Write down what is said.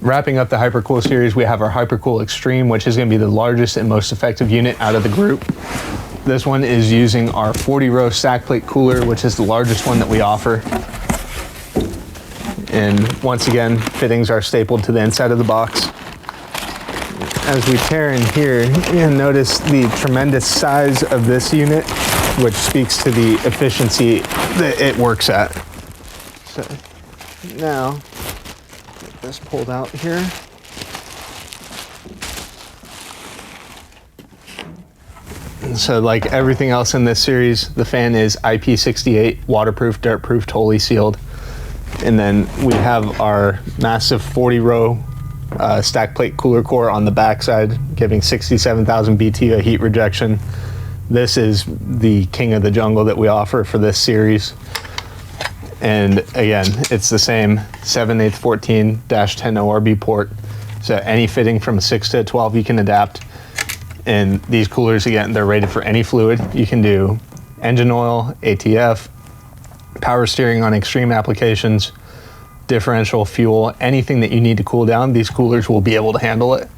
wrapping up the Hypercool series, we have our Hypercool Extreme, which is going to be the largest and most effective unit out of the group. This one is using our 40-row stack plate cooler, which is the largest one that we offer. And once again, fittings are stapled to the inside of the box. As we tear in here, you'll notice the tremendous size of this unit, which speaks to the efficiency that it works at. So now, get this pulled out here. So like everything else in this series, the fan is IP68, waterproof, dirt-proof, totally sealed. And then we have our massive 40-row stack plate cooler core on the backside, giving 67,000 BTU of heat rejection. This is the king of the jungle that we offer for this series. And again, it's the same 7/8 14-10 ORB port. So any fitting from a 6 to a 12 you can adapt. And these coolers, again, they're rated for any fluid. You can do engine oil, ATF, power steering on extreme applications, differential fuel, anything that you need to cool down, these coolers will be able to handle it.